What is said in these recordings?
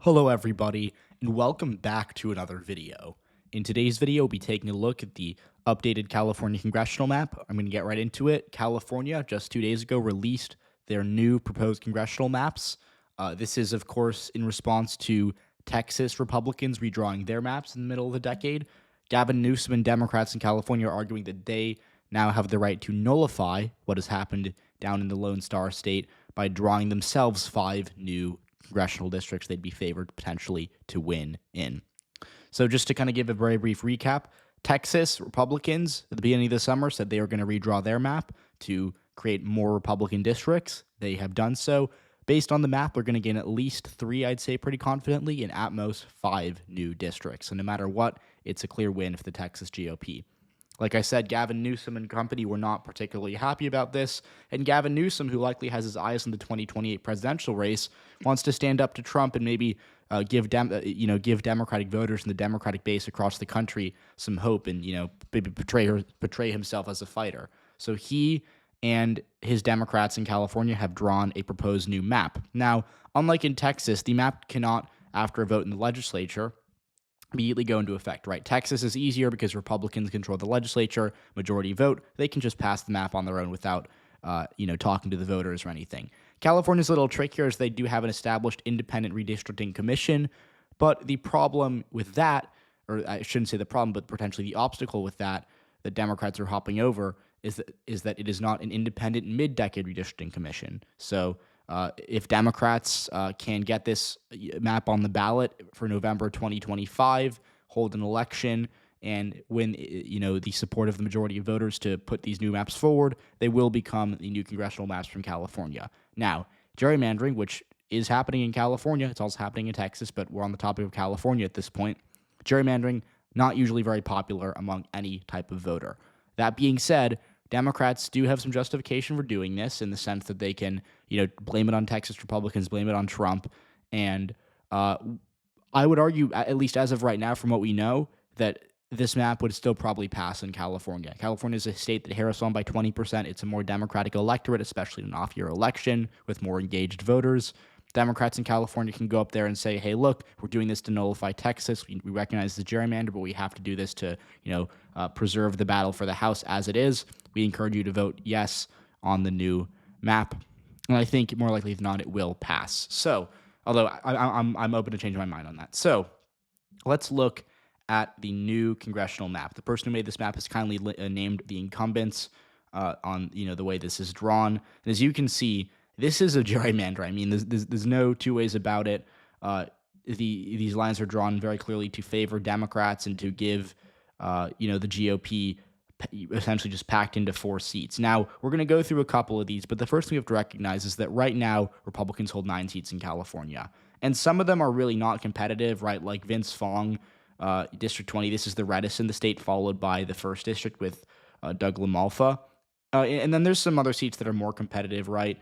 Hello everybody, and welcome back to another video. In today's video, we'll be taking a look at the updated California congressional map. I'm going to get right into it. California, just 2 days ago, released their new proposed congressional maps. This is, of course, in response to Texas Republicans redrawing their maps in the middle of the decade. Gavin Newsom and Democrats in California are arguing that they now have the right to nullify what has happened down in the Lone Star State by drawing themselves 5 new congressional districts they'd be favored potentially to win in. So just to kind of give a very brief recap, Texas Republicans at the beginning of the summer said they were going to redraw their map to create more Republican districts. They have done so. Based on the map, we're going to gain at least 3, I'd say pretty confidently, and at most 5 new districts. So no matter what, it's a clear win for the Texas GOP. Like I said, Gavin Newsom and company were not particularly happy about this, and Gavin Newsom, who likely has his eyes on the 2028 presidential race, wants to stand up to Trump and maybe give Democratic voters and the Democratic base across the country some hope, and maybe portray himself as a fighter. So he and his Democrats in California have drawn a proposed new map. Now, unlike in Texas, the map cannot, after a vote in the legislature, immediately go into effect, right? Texas is easier because Republicans control the legislature, majority vote. They can just pass the map on their own without, talking to the voters or anything. California's a little trickier as they do have an established independent redistricting commission, but the problem with that, or I shouldn't say the problem, but potentially the obstacle with that Democrats are hopping over is that it is not an independent mid-decade redistricting commission. So if Democrats can get this map on the ballot for November 2025, hold an election, and win the support of the majority of voters to put these new maps forward, they will become the new congressional maps from California. Now, gerrymandering, which is happening in California, it's also happening in Texas, but we're on the topic of California at this point. Gerrymandering, not usually very popular among any type of voter. That being said, Democrats do have some justification for doing this in the sense that they can, blame it on Texas Republicans, blame it on Trump. And I would argue, at least as of right now, from what we know, that this map would still probably pass in California. California is a state that Harris won by 20%. It's a more Democratic electorate, especially in an off-year election with more engaged voters. Democrats in California can go up there and say, hey, look, we're doing this to nullify Texas. We recognize the gerrymander, but we have to do this to, preserve the battle for the House as it is. We encourage you to vote yes on the new map. And I think more likely than not, it will pass. So, although I'm open to changing my mind on that. So, let's look at the new congressional map. The person who made this map has kindly named the incumbents on, the way this is drawn. And as you can see, this is a gerrymander. I mean, there's no two ways about it. These lines are drawn very clearly to favor Democrats and to give, the GOP essentially just packed into 4 seats. Now, we're going to go through a couple of these, but the first thing we have to recognize is that right now, Republicans hold 9 seats in California. And some of them are really not competitive, right? Like Vince Fong, District 20. This is the reddest in the state, followed by the 1st District with Doug LaMalfa. And then there's some other seats that are more competitive, right?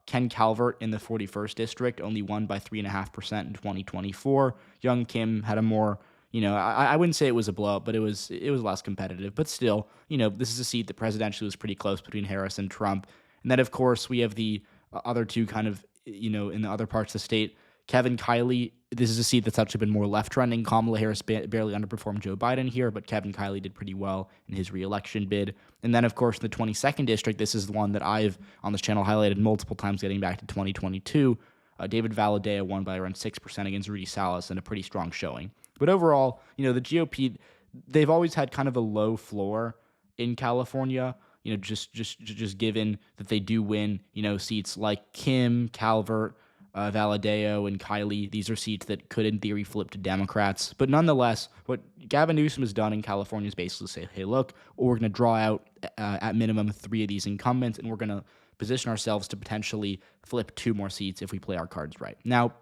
Ken Calvert in the 41st District only won by 3.5% in 2024. Young Kim had a more, I wouldn't say it was a blowout, but it was less competitive. But still, this is a seat that presidentially was pretty close between Harris and Trump. And then, of course, we have the other two kind of, in the other parts of the state. Kevin Kiley, this is a seat that's actually been more left-trending. Kamala Harris barely underperformed Joe Biden here, but Kevin Kiley did pretty well in his re-election bid. And then, of course, in the 22nd District, this is the one that I've, on this channel, highlighted multiple times getting back to 2022. David Valadao won by around 6% against Rudy Salas in a pretty strong showing. But overall, the GOP, they've always had kind of a low floor in California, just given that they do win, seats like Kim, Calvert, Valadao, and Kiley. These are seats that could, in theory, flip to Democrats. But nonetheless, what Gavin Newsom has done in California is basically say, hey, look, we're going to draw out, at minimum, 3 of these incumbents, and we're going to position ourselves to potentially flip 2 more seats if we play our cards right. Now,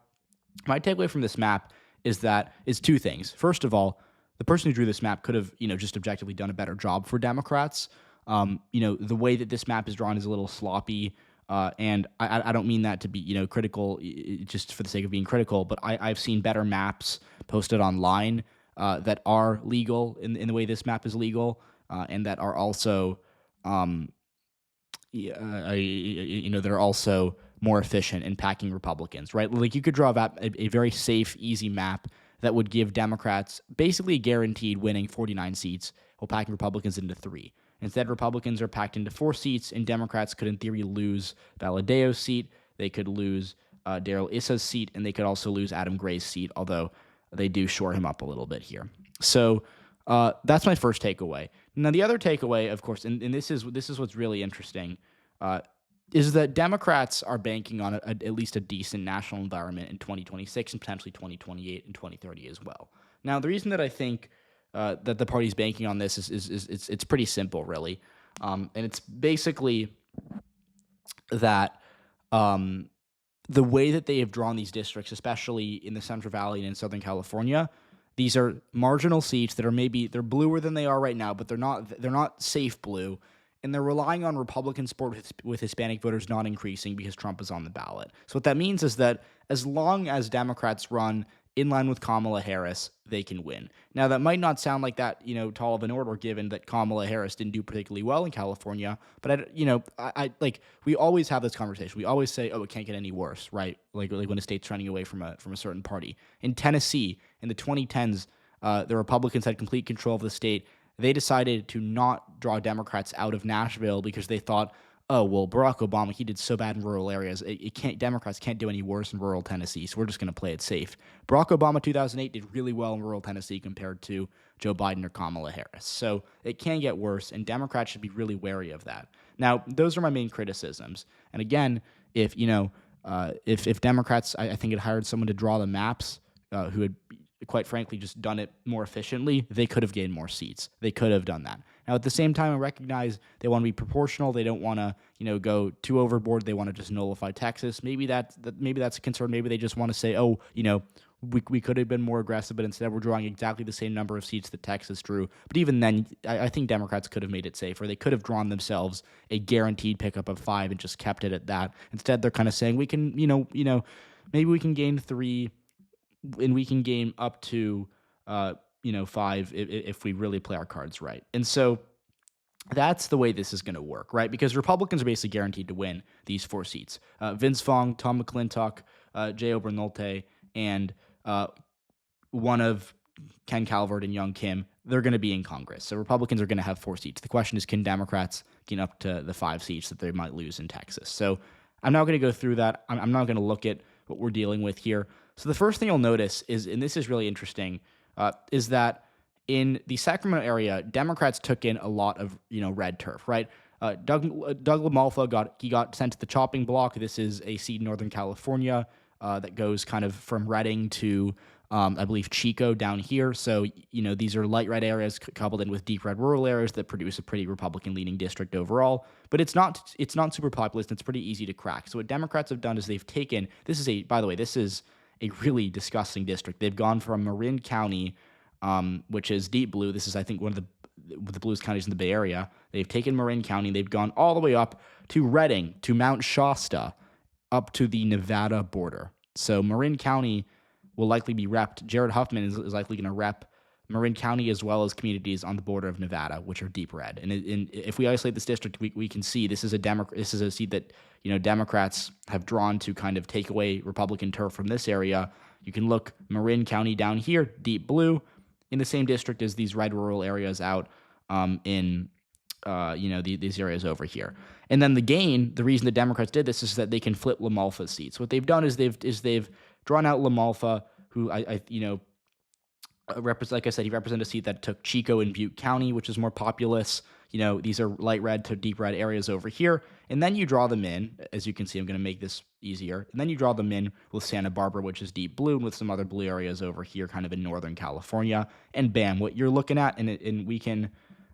my takeaway from this map is 2 things. First of all, the person who drew this map could have, just objectively done a better job for Democrats. The way that this map is drawn is a little sloppy. And I don't mean that to be, critical just for the sake of being critical, but I've seen better maps posted online that are legal in the way this map is legal, and that are also, that are also more efficient in packing Republicans, right? Like you could draw a very safe, easy map that would give Democrats basically guaranteed winning 49 seats while packing Republicans into 3. Instead, Republicans are packed into 4 seats, and Democrats could, in theory, lose Valadeo's seat. They could lose Darrell Issa's seat, and they could also lose Adam Gray's seat, although they do shore him up a little bit here. So that's my first takeaway. Now, the other takeaway, of course, and this is what's really interesting, is that Democrats are banking on at least a decent national environment in 2026 and potentially 2028 and 2030 as well. Now, the reason that I think that the party's banking on this is it's pretty simple, really, and it's basically that the way that they have drawn these districts, especially in the Central Valley and in Southern California, these are marginal seats that are they're bluer than they are right now, but they're not safe blue. And they're relying on Republican support with Hispanic voters not increasing because Trump is on the ballot. So what that means is that as long as Democrats run in line with Kamala Harris, they can win. Now, that might not sound like that, tall of an order, given that Kamala Harris didn't do particularly well in California. But we always have this conversation. We always say, "Oh, it can't get any worse," right? Like when a state's running away from a certain party. In Tennessee, in the 2010s, the Republicans had complete control of the state. They decided to not draw Democrats out of Nashville because they thought, oh, well, Barack Obama, he did so bad in rural areas. Democrats can't do any worse in rural Tennessee, so we're just going to play it safe. Barack Obama 2008 did really well in rural Tennessee compared to Joe Biden or Kamala Harris. So it can get worse, and Democrats should be really wary of that. Now, those are my main criticisms. And again, if Democrats, I think, had hired someone to draw the maps who had quite frankly just done it more efficiently, they could have gained more seats. They could have done that. Now, at the same time, I recognize they want to be proportional. They don't want to, go too overboard. They want to just nullify Texas. Maybe that's a concern. Maybe they just want to say, oh, we could have been more aggressive, but instead we're drawing exactly the same number of seats that Texas drew. But even then, I think Democrats could have made it safer. They could have drawn themselves a guaranteed pickup of 5 and just kept it at that. Instead, they're kind of saying we can, maybe we can gain 3 and we can gain up to 5 if we really play our cards right. And so that's the way this is going to work, right? Because Republicans are basically guaranteed to win these 4 seats. Vince Vaughn, Tom McClintock, Jay Obernolte, and one of Ken Calvert and Young Kim, they're going to be in Congress. So Republicans are going to have 4 seats. The question is, can Democrats get up to the 5 seats that they might lose in Texas? So I'm not going to go through that. I'm not going to look at what we're dealing with here. So the first thing you'll notice is, and this is really interesting, is that in the Sacramento area, Democrats took in a lot of red turf, right? Doug LaMalfa got sent to the chopping block. This is a seat in Northern California that goes kind of from Redding to I believe Chico down here. So these are light red areas coupled in with deep red rural areas that produce a pretty Republican-leaning district overall. But it's not super populous, and it's pretty easy to crack. So what Democrats have done is they've taken this is a really disgusting district. They've gone from Marin County, which is deep blue. This is, I think, one of the bluest counties in the Bay Area. They've taken Marin County. They've gone all the way up to Redding, to Mount Shasta, up to the Nevada border. So Marin County will likely be repped. Jared Huffman is likely going to rep Marin County as well as communities on the border of Nevada, which are deep red. And if we isolate this district, we can see this is a seat that Democrats have drawn to kind of take away Republican turf from this area. You can look Marin County down here, deep blue, in the same district as these red rural areas out in these areas over here. And then the reason the Democrats did this is that they can flip LaMalfa's seats. What they've done is they've drawn out LaMalfa, who like I said, he represented a seat that took Chico and Butte County, which is more populous. These are light red to deep red areas over here. And then you draw them in, as you can see, I'm going to make this easier. And then you draw them in with Santa Barbara, which is deep blue, and with some other blue areas over here, kind of in Northern California. And bam, what you're looking at, and we can,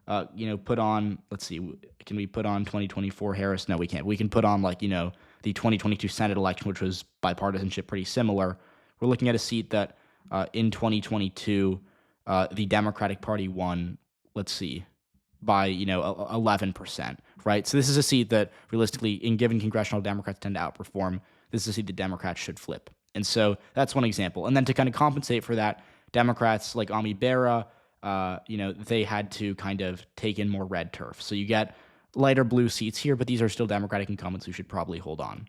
put on, let's see, can we put on 2024 Harris? No, we can't. We can put on the 2022 Senate election, which was bipartisanship pretty similar. We're looking at a seat that in 2022, the Democratic Party won, let's see, by 11%, right? So this is a seat that realistically, in given congressional Democrats tend to outperform, this is a seat that Democrats should flip. And so that's one example. And then to kind of compensate for that, Democrats like Ami Bera, they had to kind of take in more red turf. So you get lighter blue seats here, but these are still Democratic incumbents who should probably hold on.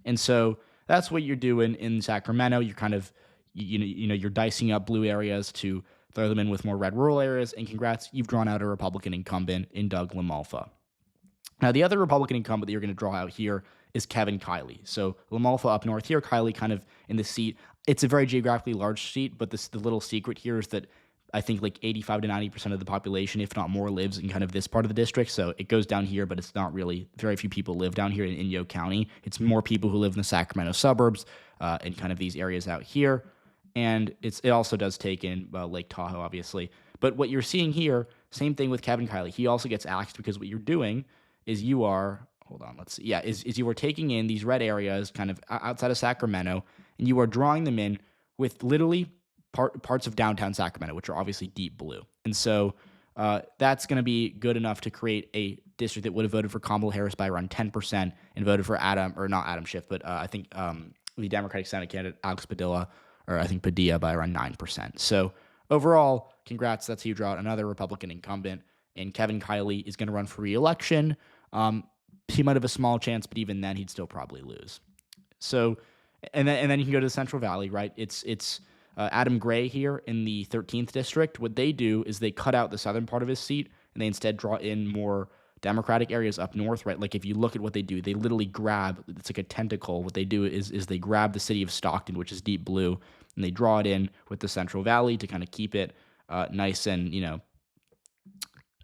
And so that's what you're doing in Sacramento. You're kind of, you're dicing up blue areas to throw them in with more red rural areas. And congrats, you've drawn out a Republican incumbent in Doug LaMalfa. Now, the other Republican incumbent that you're going to draw out here is Kevin Kiley. So LaMalfa up north here, Kiley kind of in the seat. It's a very geographically large seat, but the little secret here is that I think like 85 to 90% of the population, if not more, lives in kind of this part of the district. So it goes down here, but it's not really, very few people live down here in Yoke County. It's more people who live in the Sacramento suburbs and kind of these areas out here. And it also does take in Lake Tahoe, obviously. But what you're seeing here, same thing with Kevin Kiley. He also gets axed because what you're doing is you are, hold on, let's see. Yeah, is you are taking in these red areas kind of outside of Sacramento, and you are drawing them in with literally parts of downtown Sacramento, which are obviously deep blue. And so that's going to be good enough to create a district that would have voted for Kamala Harris by around 10% and voted for not Adam Schiff, but I think the Democratic Senate candidate Alex Padilla, or I think Padilla by around 9%. So overall, congrats. That's how you draw out another Republican incumbent. And Kevin Kiley is going to run for re-election. He might have a small chance, but even then, he'd still probably lose. So, and then you can go to the Central Valley, right? It's Adam Gray here in the 13th district. What they do is they cut out the southern part of his seat, and they instead draw in more Democratic areas up north, right? Like if you look at what they do, they literally grab, it's like a tentacle. What they do is they grab the city of Stockton, which is deep blue, and they draw it in with the Central Valley to kind of keep it nice and,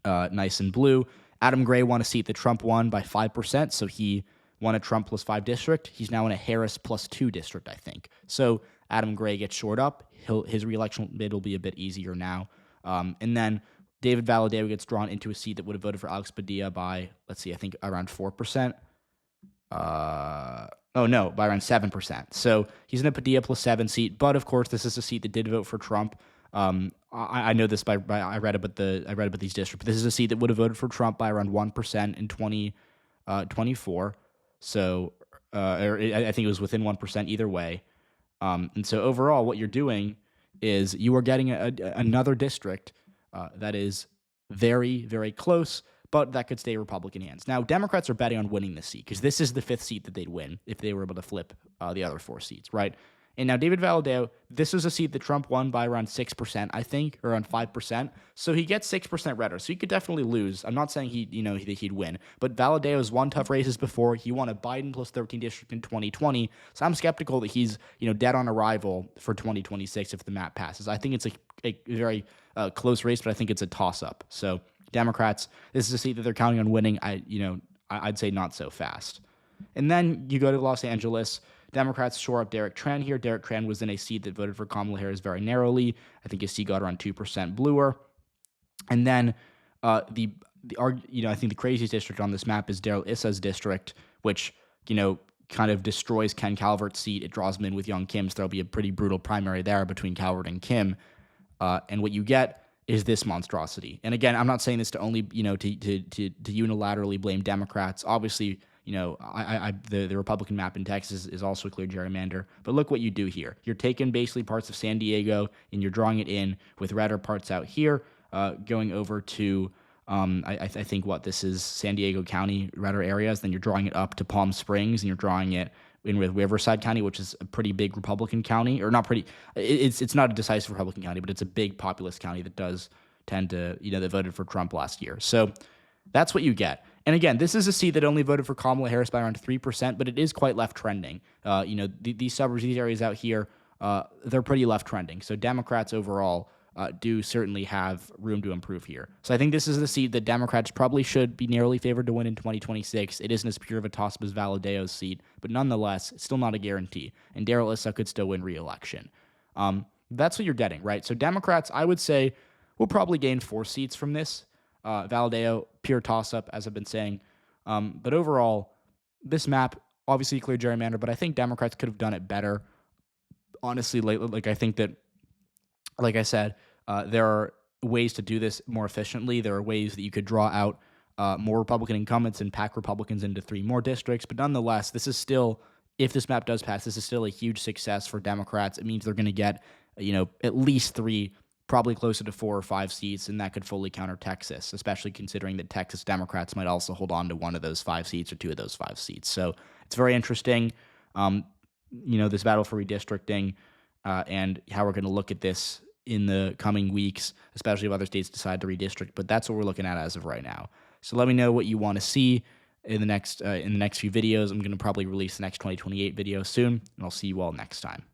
nice and blue. Adam Gray won a seat that Trump won by 5%, so he won a Trump plus 5 district. He's now in a Harris plus 2 district, I think. So Adam Gray gets shored up. His re-election bid will be a bit easier now. And then David Valadao gets drawn into a seat that would have voted for Alex Padilla by, let's see, I think around 4%. By around 7%. So he's in a Padilla plus 7 seat, but of course this is a seat that did vote for Trump. I know this by I read about these districts. But this is a seat that would have voted for Trump by around 1% in 2024. So I think it was within 1% either way. And so overall, what you're doing is you are getting another district that is very, very close, but that could stay Republican hands. Now, Democrats are betting on winning this seat because this is the 5th seat that they'd win if they were able to flip the other 4 seats, right? And now David Valadao, this was a seat that Trump won by around 6%, I think, or around 5%. So he gets 6% redder. So he could definitely lose. I'm not saying he'd win, but Valadao's won tough races before. He won a Biden plus 13 district in 2020. So I'm skeptical that he's dead on arrival for 2026 if the map passes. I think it's a very close race, but I think it's a toss-up. So Democrats, this is a seat that they're counting on winning. I'd say not so fast. And then you go to Los Angeles. Democrats shore up Derek Tran here. Derek Tran was in a seat that voted for Kamala Harris very narrowly. I think his seat got around 2% bluer. And then I think the craziest district on this map is Darrell Issa's district, which kind of destroys Ken Calvert's seat. It draws him in with Young Kim, so there'll be a pretty brutal primary there between Calvert and Kim. And what you get is this monstrosity. And again, I'm not saying this to only to unilaterally blame Democrats. Obviously, the Republican map in Texas is also a clear gerrymander. But look what you do here. You're taking basically parts of San Diego and you're drawing it in with redder parts out here, going over to I think this is San Diego County redder areas. Then you're drawing it up to Palm Springs and you're drawing it in with Riverside County, which is a pretty big Republican county, or not pretty. It's not a decisive Republican county, but it's a big populous county that does tend to that voted for Trump last year. So that's what you get. And again, this is a seat that only voted for Kamala Harris by around 3%, but it is quite left trending. These suburbs, these areas out here, they're pretty left trending. So Democrats overall do certainly have room to improve here. So I think this is the seat that Democrats probably should be narrowly favored to win in 2026. It isn't as pure of a toss-up as Valadao's seat, but nonetheless, it's still not a guarantee. And Darrell Issa could still win re-election. That's what you're getting, right? So Democrats, I would say, will probably gain 4 seats from this. Valadao, pure toss-up, as I've been saying. But overall, this map, obviously clear gerrymander, but I think Democrats could have done it better. Honestly, I think that, like I said, there are ways to do this more efficiently. There are ways that you could draw out more Republican incumbents and pack Republicans into 3 more districts. But nonetheless, this is still, if this map does pass, this is still a huge success for Democrats. It means they're going to get, at least 3, probably closer to 4 or 5 seats, and that could fully counter Texas, especially considering that Texas Democrats might also hold on to one of those 5 seats or 2 of those 5 seats. So it's very interesting. this battle for redistricting and how we're going to look at this in the coming weeks, especially if other states decide to redistrict. But that's what we're looking at as of right now. So let me know what you want to see in the next few videos. I'm going to probably release the next 2028 video soon, and I'll see you all next time.